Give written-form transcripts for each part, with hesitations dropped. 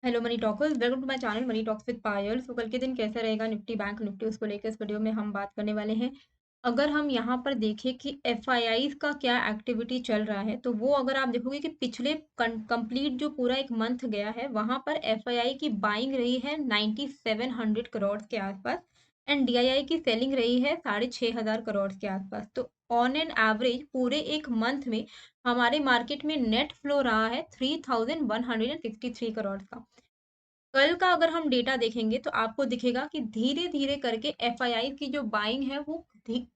Hello money talkers, welcome to my channel money talks with Payal. So कल के दिन कैसा रहेगा निफ्टी बैंक निफ्टी, उसको लेकर इस वीडियो में हम बात करने वाले हैं। अगर हम यहाँ पर देखें कि एफआईआई का क्या एक्टिविटी चल रहा है, तो वो अगर आप देखोगे कि पिछले कंप्लीट जो पूरा एक मंथ गया है, वहां पर एफआईआई की बाइंग रही है 9700 करोड़ के आसपास एंड डीआईआई की सेलिंग रही है 6500 करोड़ के आसपास। तो ऑन एन एवरेज पूरे एक मंथ में हमारे मार्केट में नेट फ्लो रहा है 3163 करोड़ का। कल का अगर हम डेटा देखेंगे तो आपको दिखेगा कि धीरे धीरे करके एफआईआई की जो बाइंग है वो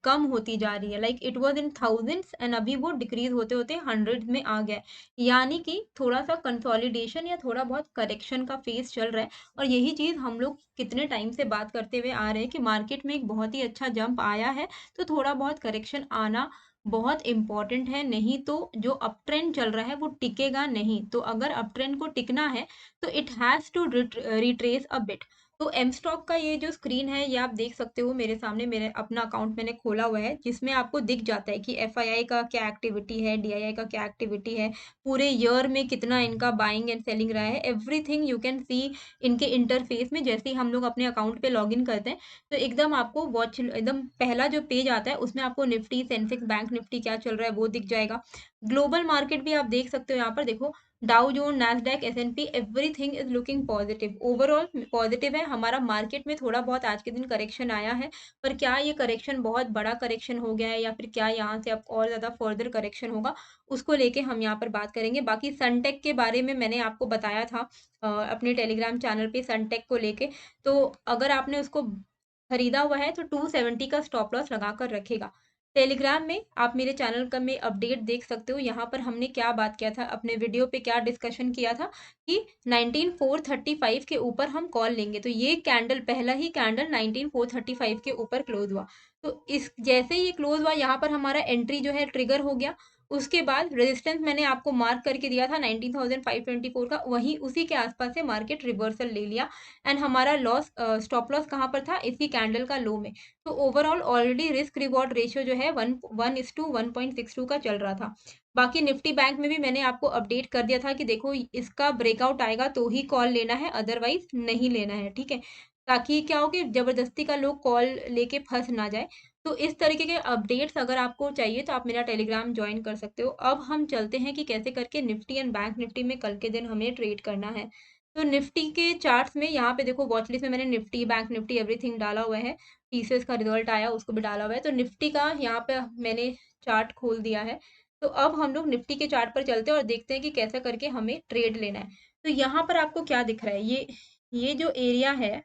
कम होती जा रही है। Like it was in thousands and अभी वो डिक्रीज होते होते हंड्रेड में आ गया है। यानी कि थोड़ा सा कंसोलिडेशन या थोड़ा बहुत करेक्शन का फेज चल रहा है। और यही चीज हम लोग कितने टाइम से बात करते हुए आ रहे हैं कि मार्केट में एक बहुत ही अच्छा जंप आया है, तो थोड़ा बहुत करेक्शन आना बहुत इंपॉर्टेंट है। नहीं तो जो अप ट्रेंड चल रहा है वो टिकेगा नहीं। तो अगर अप ट्रेंड को टिकना है तो it has to retrace a bit. तो एम स्टॉक का ये जो स्क्रीन है ये आप देख सकते हो मेरे सामने। मेरे अपना अकाउंट मैंने खोला हुआ है जिसमें आपको दिख जाता है कि एफआईआई का क्या एक्टिविटी है, डीआईआई का क्या एक्टिविटी है, पूरे ईयर में कितना इनका बाइंग एंड सेलिंग रहा है। एवरीथिंग यू कैन सी इनके इंटरफेस में। जैसे ही हम लोग अपने अकाउंट पे लॉग इन करते हैं तो एकदम आपको वॉच, एकदम पहला जो पेज आता है उसमें आपको निफ्टी, सेंसेक्स, बैंक निफ्टी क्या चल रहा है वो दिख जाएगा। ग्लोबल मार्केट भी आप देख सकते हो। यहाँ पर देखो, डाउ zone, Nasdaq, S&P, everything is looking positive. Overall positive है। हमारा मार्केट में थोड़ा बहुत आज के दिन करेक्शन आया है, पर क्या ये करेक्शन बहुत बड़ा करेक्शन हो गया है या फिर क्या यहाँ से अब और ज्यादा फर्दर करेक्शन होगा, उसको लेके हम यहाँ पर बात करेंगे। बाकी सनटेक के बारे में मैंने आपको बताया था अपने टेलीग्राम चैनल पे सनटेक को लेके। तो अगर आपने उसको खरीदा हुआ है तो 270 का स्टॉप लॉस लगा कर रखेगा। टेलीग्राम में आप मेरे चैनल का में अपडेट देख सकते हो। यहाँ पर हमने क्या बात किया था, अपने वीडियो पे क्या डिस्कशन किया था कि 19435 के ऊपर हम कॉल लेंगे। तो ये कैंडल, पहला ही कैंडल 19435 के ऊपर क्लोज हुआ। तो इस जैसे ही ये क्लोज हुआ यहाँ पर हमारा एंट्री जो है ट्रिगर हो गया। उसके बाद रेजिस्टेंस मैंने आपको मार्क करके दिया था 19524 का, वहीं उसी के आसपास से मार्केट रिवर्सल ले लिया एंड हमारा लॉस, स्टॉप लॉस कहाँ पर था, इसी कैंडल का लो में। तो overall already risk reward ratio जो है 1:1.62 का चल रहा था। बाकी निफ्टी बैंक में भी मैंने आपको अपडेट कर दिया था कि देखो इसका ब्रेकआउट आएगा तो ही कॉल लेना है, अदरवाइज नहीं लेना है, ठीक है। ताकि क्या हो कि जबरदस्ती का लोग कॉल लेके फंस ना जाए। तो इस तरीके के अपडेट्स अगर आपको चाहिए तो आप मेरा टेलीग्राम ज्वाइन कर सकते हो। अब हम चलते हैं कि कैसे करके निफ्टी एंड बैंक निफ्टी में कल के दिन हमें ट्रेड करना है। तो निफ्टी के चार्ट्स में यहाँ पे देखो, वॉच लिस्ट में मैंने निफ्टी, बैंक निफ्टी, एवरीथिंग डाला हुआ है। टीसीएस का रिजल्ट आया उसको भी डाला हुआ है। तो निफ्टी का यहाँ पे मैंने चार्ट खोल दिया है। तो अब हम लोग निफ्टी के चार्ट पर चलते हैं और देखते हैं कि कैसा करके हमें ट्रेड लेना है। तो यहाँ पर आपको क्या दिख रहा है, ये जो एरिया है,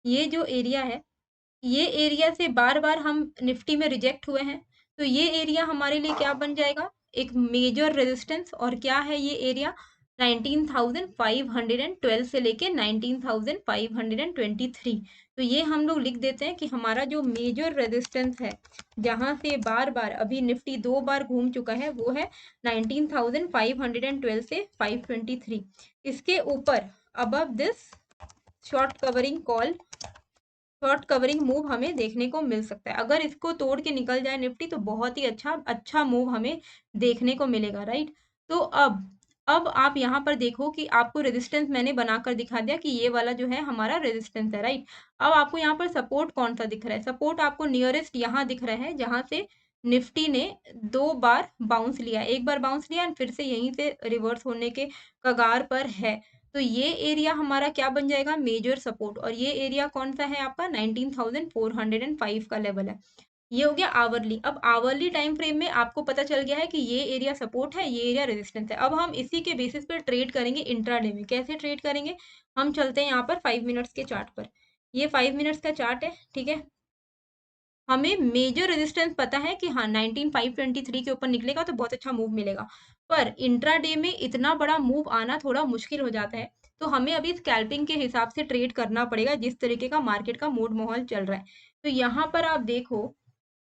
ये जो एरिया है, ये एरिया से बार बार हम निफ्टी में रिजेक्ट हुए हैं। तो ये एरिया हमारे लिए क्या बन जाएगा, एक मेजर रेजिस्टेंस। और क्या है ये एरिया, 19,512 से लेके 19,523। तो ये हम लोग लिख देते हैं कि हमारा जो मेजर रेजिस्टेंस है, जहां से बार बार अभी निफ्टी 2 बार घूम चुका है, वो है 19,512 से 523। इसके ऊपर above this short covering call, short covering move हमें देखने को मिल सकता है। अगर इसको तोड़ के निकल जाए निफ्टी तो बहुत ही अच्छा अच्छा मूव हमें देखने को मिलेगा, राइट। तो अब आप यहाँ पर देखो कि आपको रेजिस्टेंस मैंने बनाकर दिखा दिया कि ये वाला जो है हमारा रेजिस्टेंस है, राइट। अब आपको यहाँ पर सपोर्ट कौन सा दिख रहा है, सपोर्ट आपको नियरेस्ट यहाँ दिख रहा है, जहां से निफ्टी ने 2 बार बाउंस लिया, एक बार बाउंस लिया और फिर से यहीं से रिवर्स होने के कगार पर है। तो ये एरिया हमारा क्या बन जाएगा, मेजर सपोर्ट। और ये एरिया कौन सा है आपका, 19,405 का लेवल है। ये हो गया आवरली। अब आवरली टाइम फ्रेम में आपको पता चल गया है कि ये एरिया सपोर्ट है, ये एरिया रेजिस्टेंस है। अब हम इसी के बेसिस पर ट्रेड करेंगे इंट्राडे में। कैसे ट्रेड करेंगे, हम चलते हैं यहाँ पर 5 मिनट्स के चार्ट पर। ये 5 मिनट्स का चार्ट है, ठीक है। हमें मेजर रेजिस्टेंस पता है कि हाँ 19,523 के ऊपर निकलेगा तो बहुत अच्छा मूव मिलेगा। पर इंट्राडे में इतना बड़ा मूव आना थोड़ा मुश्किल हो जाता है। तो हमें अभी स्कैल्पिंग के हिसाब से ट्रेड करना पड़ेगा, जिस तरीके का मार्केट का मूड माहौल चल रहा है। तो यहाँ पर आप देखो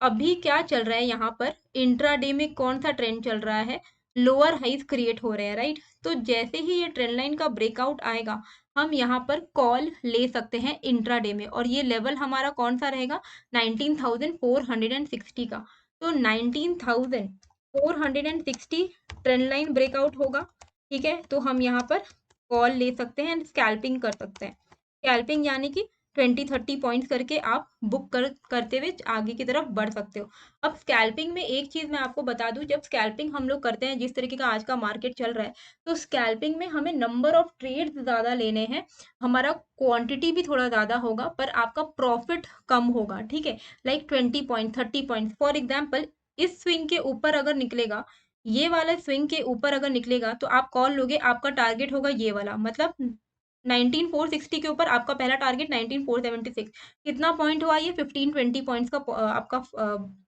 अभी क्या चल रहा है, यहाँ पर इंट्राडे में कौन सा ट्रेंड चल रहा है, लोअर हाइज क्रिएट हो रहे हैं, राइट। तो जैसे ही ये ट्रेंड लाइन का ब्रेकआउट आएगा हम यहाँ पर कॉल ले सकते हैं इंट्राडे में। और ये लेवल हमारा कौन सा रहेगा, 19,460 का। तो 19,460 ट्रेंड लाइन ब्रेकआउट होगा, ठीक है। तो हम यहाँ पर कॉल ले सकते हैं एंड स्कैल्पिंग कर सकते हैं। स्कैल्पिंग यानी कि 20-30 पॉइंट्स करके आप बुक करते हुए आगे की तरफ बढ़ सकते हो। अब स्कैल्पिंग में एक चीज़ मैं आपको बता दूँ, जब स्कैल्पिंग हम लोग करते हैं, जिस तरीके का आज का मार्केट चल रहा है, तो स्कैल्पिंग में हमें नंबर ऑफ ट्रेड्स ज़्यादा लेने हैं, हमारा क्वांटिटी भी थोड़ा ज़्यादा होगा, पर आपका प्रॉफिट कम होगा, ठीक है? Like 20 point, 30 points for example, इस स्विंग के ऊपर अगर निकलेगा, ये वाला स्विंग के ऊपर अगर निकलेगा, तो आप कॉल लोगे, आपका टारगेट होगा ये वाला, मतलब 19,460 के ऊपर आपका पहला टारगेट 19,476। कितना पॉइंट हुआ ये? 15-20 पॉइंट्स का आपका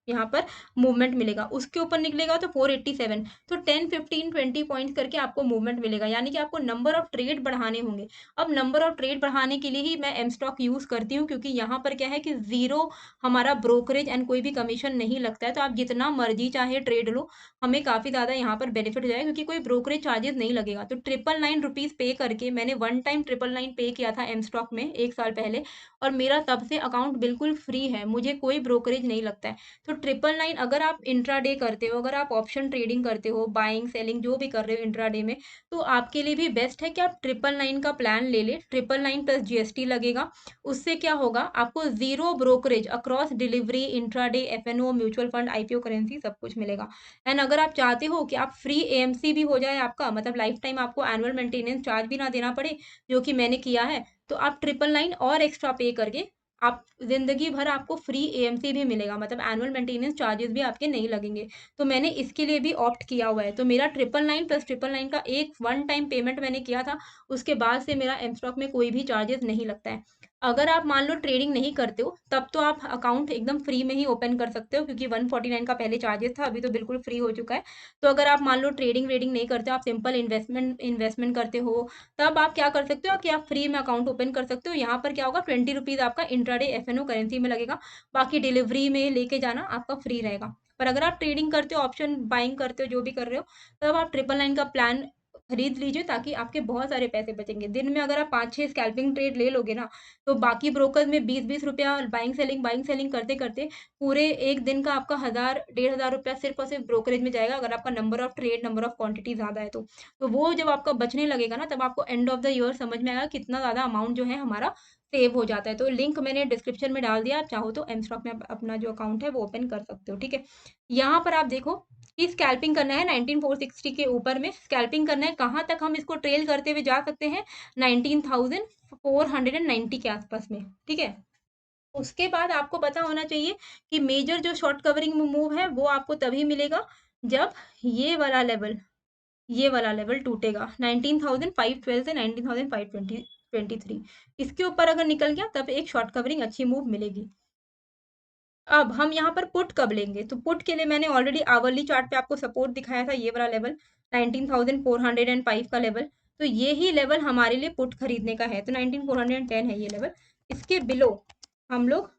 यहाँ पर मूवमेंट मिलेगा। उसके ऊपर निकलेगा तो 487, तो 10, 15, 20 पॉइंट्स करके आपको मूवमेंट मिलेगा, यानी कि आपको नंबर ऑफ ट्रेड बढ़ाने होंगे। अब नंबर ऑफ ट्रेड बढ़ाने के लिए ही मैं एम स्टॉक यूज़ करती हूँ, क्योंकि यहाँ पर क्या है कि ज़ीरो हमारा ब्रोकरेज एंड कोई भी कमीशन नहीं लगता है, तो आप जितना मर्ज़ी चाहे ट्रेड लो, हमें काफ़ी ज़्यादा यहाँ पर बेनिफिट हो जाएगा, क्योंकि कोई ब्रोकरेज चार्जेस नहीं लगेगा। तो 999 रुपीज़ पे करके मैंने वन टाइम 999 पे किया था एम स्टॉक में 1 साल पहले, और मेरा तब से अकाउंट बिल्कुल फ्री है, मुझे कोई ब्रोकरेज नहीं लगता है। तो 999 अगर आप इंट्राडे करते हो, अगर आप ऑप्शन ट्रेडिंग करते हो, बाइंग, सेलिंग जो भी कर रहे हो इंट्राडे में, तो आपके लिए भी बेस्ट है कि आप 999 का प्लान ले लें। 999 प्लस जीएसटी लगेगा। उससे क्या होगा, आपको zero brokerage across delivery, intraday, FNO, mutual fund, IPO currency सब कुछ मिलेगा। एंड अगर आप चाहते हो कि आप फ्री एएमसी भी हो जाए आपका, मतलब लाइफ टाइम आपको एनुअल मेंटेनेंस चार्ज भी ना देना पड़े, जो कि मैंने किया है, तो आप 999 और एक्स्ट्रा पे करके आप ज़िंदगी भर आपको फ्री एएमसी भी मिलेगा, मतलब एनुअल मेंटेनेंस चार्जेस भी आपके नहीं लगेंगे। तो मैंने इसके लिए भी ऑप्ट किया हुआ है। तो मेरा 999 प्लस 999 का एक वन टाइम पेमेंट मैंने किया था, उसके बाद से मेरा एम स्टॉक में कोई भी चार्जेस नहीं लगता है। अगर आप मान लो ट्रेडिंग नहीं करते हो, तब तो आप अकाउंट एकदम फ्री में ही ओपन कर सकते हो, क्योंकि 149 का पहले चार्जेस था, अभी तो बिल्कुल फ्री हो चुका है। तो अगर आप मान लो ट्रेडिंग वेडिंग नहीं करते हो, आप सिंपल इन्वेस्टमेंट इन्वेस्टमेंट करते हो, तब आप क्या कर सकते हो कि आप फ्री में अकाउंट ओपन कर सकते हो। यहाँ पर क्या होगा, 20 रुपीज़ आपका इंट्राडे एफएनओ करेंसी में लगेगा, बाकी डिलीवरी में लेके जाना आपका फ्री रहेगा। पर अगर आप ट्रेडिंग करते हो, ऑप्शन बाइंग करते हो, जो भी कर रहे हो, तब आप 999 का प्लान खरीद लीजिए, ताकि आपके बहुत सारे पैसे बचेंगे। दिन में अगर आप 5-6 स्कैल्पिंग ट्रेड ले लोगे ना, तो बाकी ब्रोकर में 20-20 रुपया बाइंग सेलिंग करते करते पूरे एक दिन का आपका 1000-1500 रुपया सिर्फ और सिर्फ ब्रोकरेज में जाएगा, अगर आपका number of trade, number of quantity ज्यादा है तो वो जब आपका बचने लगेगा ना, तब आपको एंड ऑफ द ईयर समझ में आएगा कितना ज्यादा अमाउंट जो है हमारा सेव हो जाता है। तो लिंक मैंने डिस्क्रिप्शन में डाल दिया, आप चाहो तो एम स्टॉक में अपना जो अकाउंट है वो ओपन कर सकते हो, ठीक है? यहाँ पर आप देखो कि स्कैल्पिंग करना है 19460 के ऊपर में स्कैल्पिंग करना है, कहाँ तक हम इसको ट्रेल करते हुए जा सकते हैं, 19,490 के आसपास में, ठीक है? उसके बाद आपको पता होना चाहिए कि मेजर जो शॉर्ट कवरिंग मूव है वो आपको तभी मिलेगा जब ये वाला लेवल ये वाला लेवल टूटेगा, 19,512 से 19,523, इसके ऊपर अगर निकल गया तब एक शॉर्ट कवरिंग अच्छी मूव मिलेगी। अब हम यहाँ पर पुट कब लेंगे, तो पुट के लिए मैंने ऑलरेडी आवरली चार्ट पे आपको सपोर्ट दिखाया था, ये वाला लेवल 19,405 का लेवल, तो ये ही लेवल हमारे लिए पुट खरीदने का है, तो 19,410 है ये लेवल। इसके बिलो हम लोग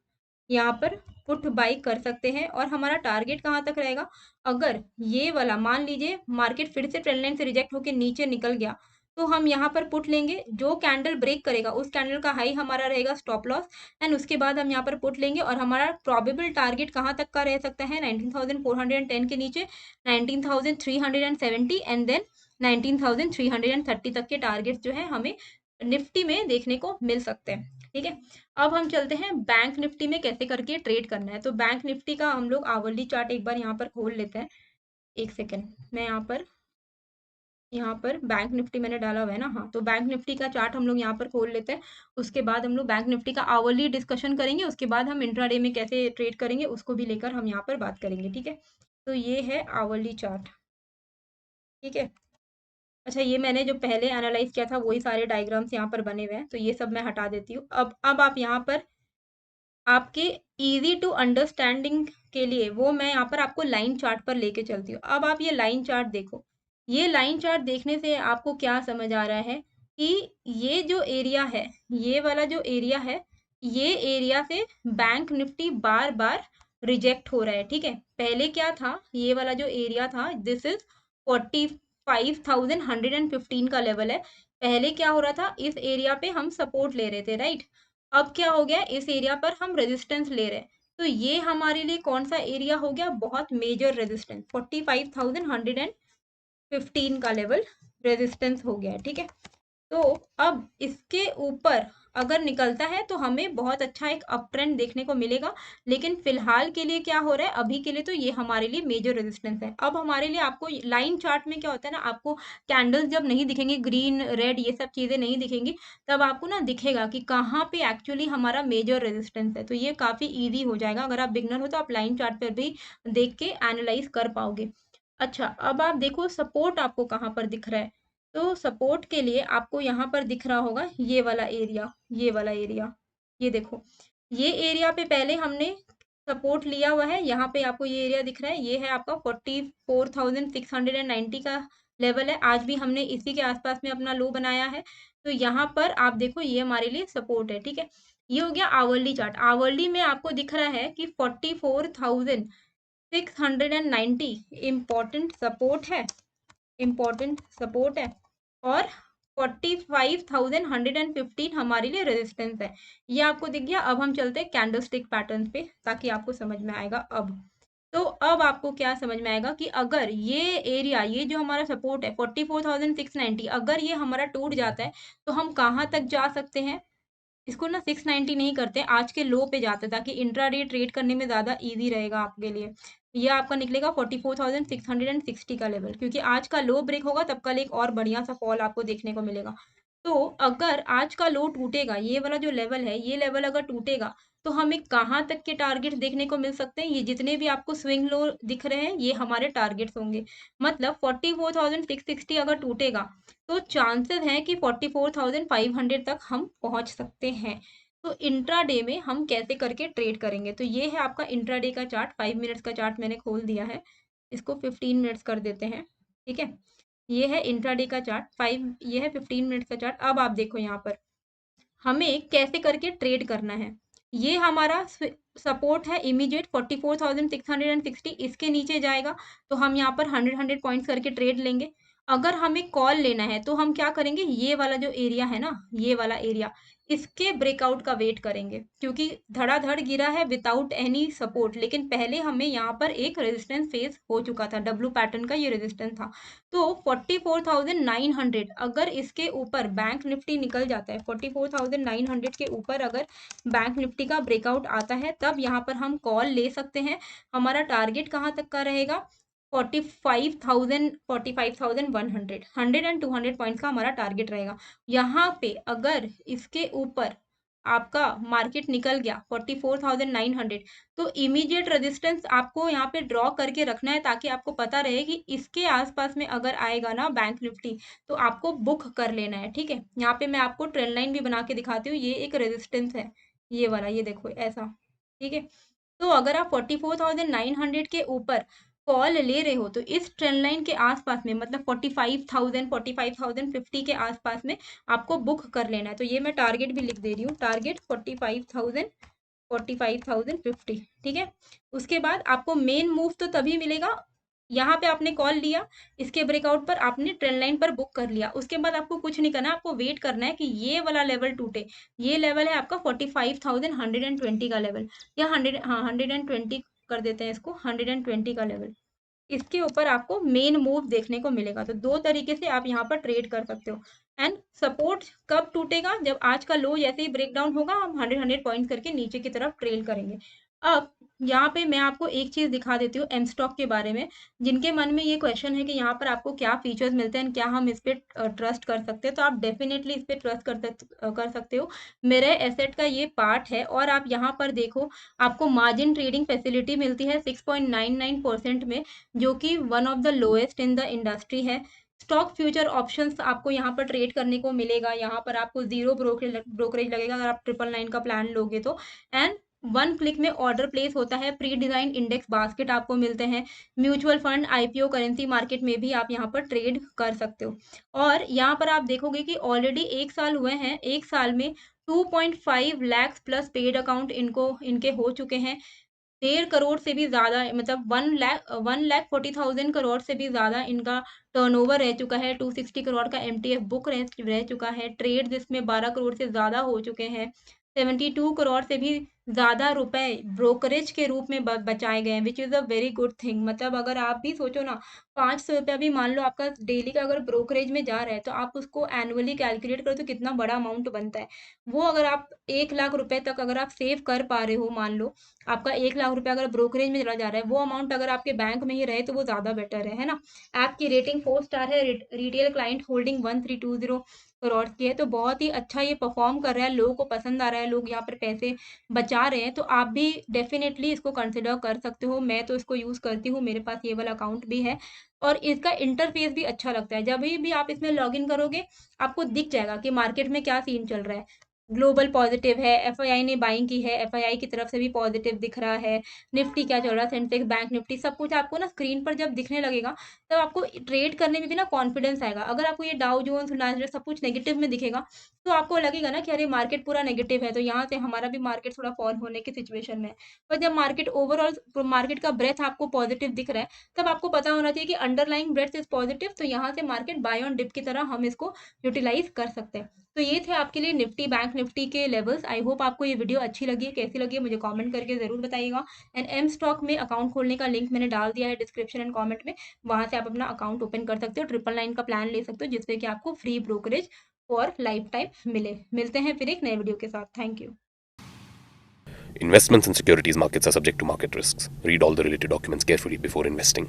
यहाँ पर पुट बाई कर सकते हैं, और हमारा टारगेट कहाँ तक रहेगा, अगर ये वाला मान लीजिए मार्केट फिर से ट्रेंड लाइन से रिजेक्ट होकर नीचे निकल गया, तो हम यहाँ पर पुट लेंगे, जो कैंडल ब्रेक करेगा उस कैंडल का हाई हमारा रहेगा स्टॉप लॉस, एंड उसके बाद हम यहाँ पर पुट लेंगे, और हमारा प्रोबेबल टारगेट कहाँ तक का रह सकता है, 19,410 के नीचे 19,370 एंड देन 19,330 तक के टारगेट जो है हमें निफ्टी में देखने को मिल सकते हैं, ठीक है? अब हम चलते हैं बैंक निफ्टी में कैसे करके ट्रेड करना है। तो बैंक निफ्टी का हम लोग आवरली चार्ट एक बार यहाँ पर खोल लेते हैं। एक सेकेंड, मैं यहाँ पर बैंक निफ्टी मैंने डाला हुआ है ना, हाँ, तो बैंक निफ्टी का चार्ट हम लोग यहाँ पर खोल लेते हैं। उसके बाद हम लोग बैंक निफ्टी का आवरली डिस्कशन करेंगे, उसके बाद हम इंट्राडे में कैसे ट्रेड करेंगे उसको भी लेकर हम यहाँ पर बात करेंगे, ठीक है? तो ये है आवरली चार्ट, ठीक है? अच्छा, ये मैंने जो पहले एनालाइज किया था वही सारे डायग्राम्स यहाँ पर बने हुए हैं, तो ये सब मैं हटा देती हूँ। अब आप यहाँ पर आपके इजी टू अंडरस्टैंडिंग के लिए वो मैं यहाँ पर आपको लाइन चार्ट पर लेके चलती हूँ। अब आप ये लाइन चार्ट देखो, ये लाइन चार्ट देखने से आपको क्या समझ आ रहा है कि ये जो एरिया है, ये वाला जो एरिया है, ये एरिया से बैंक निफ्टी बार बार रिजेक्ट हो रहा है, ठीक है? पहले क्या था, ये वाला जो एरिया था, दिस इज 45,115 का लेवल है। पहले क्या हो रहा था, इस एरिया पे हम सपोर्ट ले रहे थे, राइट? अब क्या हो गया, इस एरिया पर हम रेजिस्टेंस ले रहे हैं, तो ये हमारे लिए कौन सा एरिया हो गया, बहुत मेजर रेजिस्टेंस, 45,115 का लेवल रेजिस्टेंस हो गया है, ठीक है? तो अब इसके ऊपर अगर निकलता है तो हमें बहुत अच्छा एक अप ट्रेंड देखने को मिलेगा। लेकिन फिलहाल के लिए क्या हो रहा है, अभी के लिए तो ये हमारे लिए मेजर रेजिस्टेंस है। अब हमारे लिए आपको लाइन चार्ट में क्या होता है ना, आपको कैंडल्स जब नहीं दिखेंगे, ग्रीन रेड ये सब चीजें नहीं दिखेंगी, तब आपको ना दिखेगा कि कहाँ पे एक्चुअली हमारा मेजर रेजिस्टेंस है। तो ये काफी ईजी हो जाएगा। अगर आप बिगनर हो तो आप लाइन चार्ट पर भी देख के एनालाइज कर पाओगे। अच्छा, अब आप देखो सपोर्ट आपको कहाँ पर दिख रहा है। तो सपोर्ट के लिए आपको यहाँ पर दिख रहा होगा ये वाला एरिया, ये वाला एरिया, ये देखो, ये एरिया पे पहले हमने सपोर्ट लिया हुआ है। यहाँ पे आपको ये एरिया दिख रहा है, ये है आपका 44,690 का लेवल है। आज भी हमने इसी के आसपास में अपना लो बनाया है। तो यहाँ पर आप देखो ये हमारे लिए सपोर्ट है, ठीक है। ये हो गया आवरली चार्ट। आवरली में आपको दिख रहा है कि 44,690 इम्पोर्टेंट सपोर्ट है, इम्पोर्टेंट सपोर्ट है, और 45,115 हमारे लिए रेजिस्टेंस है। ये आपको दिख गया। अब हम चलते हैं कैंडलस्टिक पैटर्न पे, ताकि आपको समझ में आएगा अब। तो अब आपको क्या समझ में आएगा कि अगर ये एरिया, ये जो हमारा सपोर्ट है 44,690, अगर ये हमारा टूट जाता है तो हम कहाँ तक जा सकते हैं। इसको ना 690 नहीं करते, आज के लो पे जाते हैं, ताकि इंट्राडे ट्रेड करने में ज़्यादा ईज़ी रहेगा आपके लिए। ये आपका निकलेगा 44,660 का लेवल, क्योंकि आज का लो ब्रेक होगा तब कल एक और बढ़िया सा फॉल आपको देखने को मिलेगा। तो अगर आज का लो टूटेगा, ये वाला जो लेवल है, ये लेवल अगर टूटेगा, तो हमें कहाँ तक के टारगेट देखने को मिल सकते हैं। ये जितने भी आपको स्विंग लो दिख रहे हैं, ये हमारे टारगेट्स होंगे। मतलब 44,660 अगर टूटेगा, तो चांसेस हैं कि 44,500 तक हम पहुंच सकते हैं। तो इंट्राडे में हम कैसे करके ट्रेड करेंगे, तो ये है आपका इंट्राडे का चार्ट। 5 मिनट्स का चार्ट मैंने खोल दिया है, इसको 15 मिनट्स कर देते हैं, ठीक है। ये है इंट्राडे का चार्ट 5, ये है 15 मिनट्स का चार्ट। अब आप देखो यहाँ पर हमें कैसे करके ट्रेड करना है। ये हमारा सपोर्ट है इमीडिएट 44,660, इसके नीचे जाएगा तो हम यहाँ पर 100 पॉइंट्स करके ट्रेड लेंगे। अगर हमें कॉल लेना है तो हम क्या करेंगे, ये वाला जो एरिया है ना, ये वाला एरिया, इसके ब्रेकआउट का वेट करेंगे, क्योंकि धड़ाधड़ गिरा है विदाउट एनी सपोर्ट। लेकिन पहले हमें यहाँ पर एक रेजिस्टेंस फेस हो चुका था, डब्ल्यू पैटर्न का ये रेजिस्टेंस था। तो 44,900 अगर इसके ऊपर बैंक निफ्टी निकल जाता है, 44,900 के ऊपर अगर बैंक निफ्टी का ब्रेकआउट आता है, तब यहाँ पर हम कॉल ले सकते हैं। हमारा टारगेट कहाँ तक का रहेगा, 45,000, 45,100, 100 एंड 200 पॉइंट्स का हमारा टारगेट रहेगा। यहाँ पे अगर इसके ऊपर आपका मार्केट निकल गया 44,900, तो इमीडिएट रेजिस्टेंस आपको यहाँ पे ड्रॉ करके रखना है, ताकि आपको पता रहे कि इसके आसपास में अगर आएगा ना बैंक निफ्टी, तो आपको बुक कर लेना है, ठीक है। यहाँ पे मैं आपको ट्रेंड लाइन भी बना के दिखाती हूँ, ये एक रेजिस्टेंस है, ये वाला, ये देखो ऐसा, ठीक है। तो अगर आप 44,900 के ऊपर कॉल ले रहे हो, तो इस ट्रेंड लाइन के आसपास में, मतलब 45,000, 45,050 के आसपास में आपको बुक कर लेना है। तो ये मैं टारगेट भी लिख दे रही हूँ, टारगेट 45,000, 45,050, ठीक है। उसके बाद आपको मेन मूव तो तभी मिलेगा, यहाँ पे आपने कॉल लिया, इसके ब्रेकआउट पर आपने ट्रेंड लाइन पर बुक कर लिया, उसके बाद आपको कुछ नहीं करना है, आपको वेट करना है कि ये वाला लेवल टूटे। ये लेवल है आपका 45,120 का लेवल, या 100, हाँ 120 कर देते हैं इसको, 120 का लेवल। इसके ऊपर आपको मेन मूव देखने को मिलेगा। तो दो तरीके से आप यहाँ पर ट्रेड कर सकते हो। एंड सपोर्ट कब टूटेगा, जब आज का लो जैसे ही ब्रेक डाउन होगा, हम 100 पॉइंट्स करके नीचे की तरफ ट्रेल करेंगे। अब यहाँ पे मैं आपको एक चीज दिखा देती हूँ एम स्टॉक के बारे में। जिनके मन में ये क्वेश्चन है कि यहाँ पर आपको क्या फीचर्स मिलते हैं, क्या हम इस पे ट्रस्ट कर सकते हैं, तो आप डेफिनेटली इस पे ट्रस्ट कर सकते हो। मेरे एसेट का ये पार्ट है, और आप यहाँ पर देखो, आपको मार्जिन ट्रेडिंग फैसिलिटी मिलती है 6.99% में, जो कि one of the lowest in the industry है। स्टॉक फ्यूचर ऑप्शंस आपको यहाँ पर ट्रेड करने को मिलेगा। यहाँ पर आपको जीरो ब्रोकरेज लगेगा अगर आप 999 का प्लान लोगे तो। एंड 1 क्लिक में ऑर्डर प्लेस होता है, प्री डिजाइन इंडेक्स बास्केट आपको मिलते हैं। Mutual fund, IPO, currency market में भी आप यहाँ पर ट्रेड कर सकते हो। और यहाँ पर आप देखोगे कि ऑलरेडी 1 साल हुए हैं, 1 साल में 2.5 लाख प्लस पेड अकाउंट इनके हो चुके हैं। 1.5 करोड़ से भी ज्यादा, मतलब 1,40,000 करोड़ से भी ज्यादा इनका टर्नओवर रह चुका है। 260 करोड़ का एमटीएफ बुक रह चुका है। ट्रेड जिसमें 12 करोड़ से ज्यादा हो चुके हैं। 72 करोड़ से भी ज़्यादा रुपए ब्रोकरेज के रूप में बचाए गए हैं, which is a very good thing. मतलब अगर आप भी सोचो ना, ₹500 भी मान लो आपका डेली का अगर ब्रोकरेज में जा रहा है, तो आप उसको एनुअली कैलकुलेट करो तो कितना बड़ा अमाउंट बनता है। वो अगर आप 1 लाख रुपए तक अगर आप सेव कर पा रहे हो, मान लो आपका 1 लाख रुपए अगर ब्रोकरेज में चला जा रहा है, वो अमाउंट अगर आपके बैंक में ही रहे तो वो ज़्यादा बेटर है ना? ऐप की रेटिंग 4 स्टार है, रिटेल क्लाइंट होल्डिंग 1320 करोड़ की है, तो बहुत ही अच्छा ये परफ़ॉर्म कर रहा है, लोगों को पसंद आ रहा है, लोग यहाँ पर पैसे बचा रहे हैं, तो आप भी डेफ़िनेटली इसको कंसिडर कर सकते हो। मैं तो इसको यूज़ करती हूँ, मेरे पास ये वाला अकाउंट भी है और इसका इंटरफ़ेस भी अच्छा लगता है। जभी भी आप इसमें लॉगिन करोगे, आपको दिख जाएगा कि मार्केट में क्या सीन चल रहा है। ग्लोबल पॉज़िटिव है, एफआईआई ने बाइंग की है, एफआईआई की तरफ से भी पॉज़िटिव दिख रहा है, निफ्टी क्या चल रहा है, सेंसेक्स, बैंक निफ्टी सब कुछ आपको ना स्क्रीन पर जब दिखने लगेगा, तब आपको ट्रेड करने में भी ना कॉन्फिडेंस आएगा। अगर आपको ये डाउ जोन्स, नास्डैक सब कुछ नेगेटिव में दिखेगा, तो आपको लगेगा ना कि अरे मार्केट पूरा नेगेटिव है, तो यहाँ से हमारा भी मार्केट थोड़ा फॉल होने की सिचुएशन में है। पर जब मार्केट ओवरऑल मार्केट का ब्रेथ आपको पॉजिटिव दिख रहा है, तब आपको पता होना चाहिए कि अंडरलाइंग ब्रेथ इज पॉजिटिव, तो यहाँ से मार्केट बाय ऑन डिप की तरह हम इसको यूटिलाइज कर सकते हैं। तो ये थे आपके लिए निफ्टी बैंक निफ्टी के लेवल्स। आई होप आपको ये वीडियो अच्छी लगी है, कैसी लगी है मुझे कमेंट करके जरूर बताइएगा। एंड एम स्टॉक में अकाउंट खोलने का लिंक मैंने डाल दिया है डिस्क्रिप्शन एंड कमेंट में, वहां से आप अपना अकाउंट ओपन कर सकते हो, 999 का प्लान ले सकते हो जिससे कि आपको फ्री ब्रोकरेज और लाइफ टाइम मिलते हैं फिर एक नए वीडियो के साथ। Thank you. Investments in securities markets are subject to market risks. Read all the related documents carefully before investing.